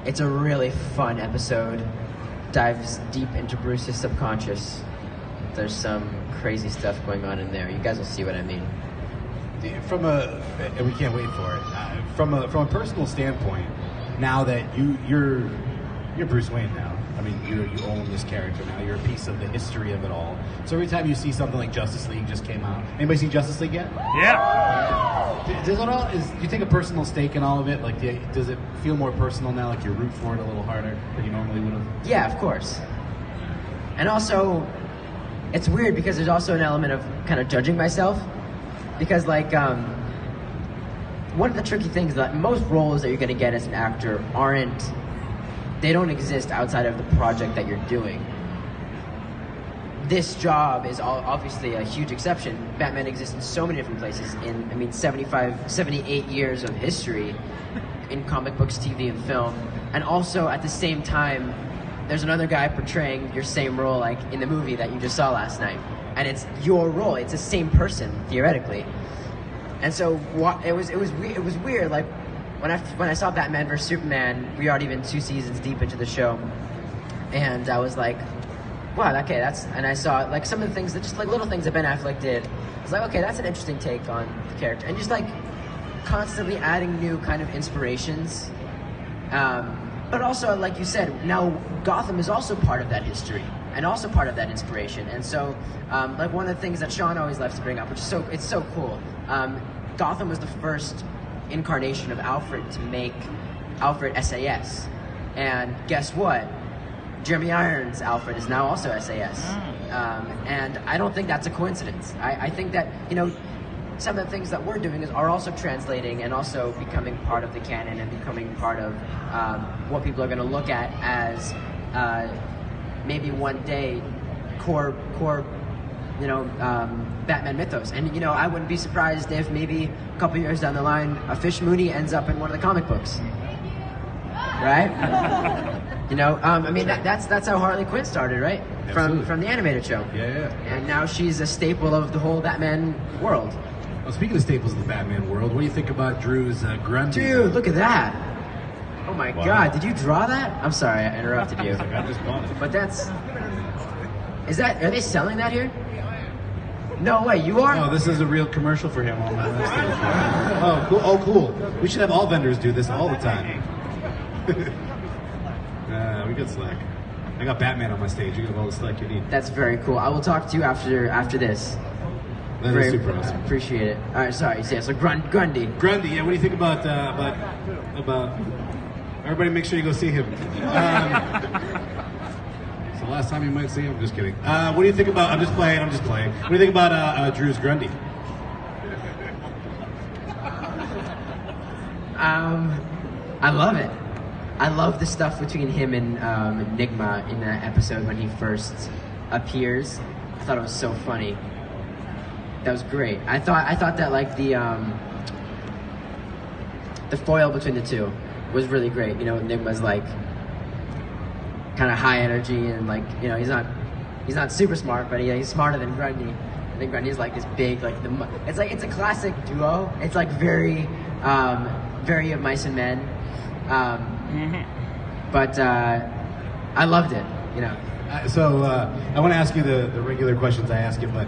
It's a really fun episode. Dives deep into Bruce's subconscious. There's some crazy stuff going on in there. You guys will see what I mean. And we can't wait for it. From a personal standpoint, now that you're Bruce Wayne now. I mean, you own this character now. You're a piece of the history of it all. So every time you see something like Justice League just came out, anybody seen Justice League yet? Yeah. Do you take a personal stake in all of it? Like, does it feel more personal now? Like you root for it a little harder than you normally would have? Yeah, of course. And also, it's weird because there's also an element of kind of judging myself. Because, like, one of the tricky things that most roles that you're going to get as an actor they don't exist outside of the project that you're doing. This job is obviously a huge exception. Batman exists in so many different places in, 78 years of history in comic books, TV, and film. And also, at the same time, there's another guy portraying your same role, like in the movie that you just saw last night. And it's your role. It's the same person, theoretically. And so it was weird. Like when I saw Batman vs Superman, we already been 2 seasons deep into the show, and I was like, wow, okay, and I saw like some of the things that just like little things that Ben Affleck did. I was like, okay, that's an interesting take on the character, and just like constantly adding new kind of inspirations. But also, like you said, now Gotham is also part of that history and also part of that inspiration. And so, like one of the things that Sean always loves to bring up, which is it's so cool. Gotham was the first incarnation of Alfred to make Alfred SAS. And guess what? Jeremy Irons' Alfred is now also SAS. And I don't think that's a coincidence. I think that, some of the things that we're doing are also translating and also becoming part of the canon and becoming part of what people are going to look at as maybe one day core Batman mythos. And I woun't be surprised if maybe a couple years down the line a Fish Mooney ends up in one of the comic books, right? That's how Harley Quinn started, right? From the animated show. Yeah. And now she's a staple of the whole Batman world. Well, speaking of staples of the Batman world, what do you think about Drew's Grundy? Dude, look at that! Oh my God, did you draw that? I'm sorry, I interrupted you. I just bought it. But are they selling that here? No way, you are? No, this is a real commercial for him on my last day. Oh, cool. We should have all vendors do this all the time. We got slack. I got Batman on my stage. You got all the slack you need. That's very cool. I will talk to you after this. That is super awesome. Appreciate it. All right, sorry. Yeah, so Grundy. Grundy, yeah. What do you think about everybody? Make sure you go see him. It's the last time you might see him. Just kidding. What do you think about? I'm just playing. What do you think about Drew's Grundy? I love it. I love the stuff between him and Enigma in that episode when he first appears. I thought it was so funny. That was great. I thought that like the foil between the two was really great. Enigma's like kind of high energy and like he's not super smart, but he's smarter than Grundy. I think Grundy's like this big it's a classic duo. It's like very of Mice and Men. But I loved it. So I want to ask you the regular questions I ask you, but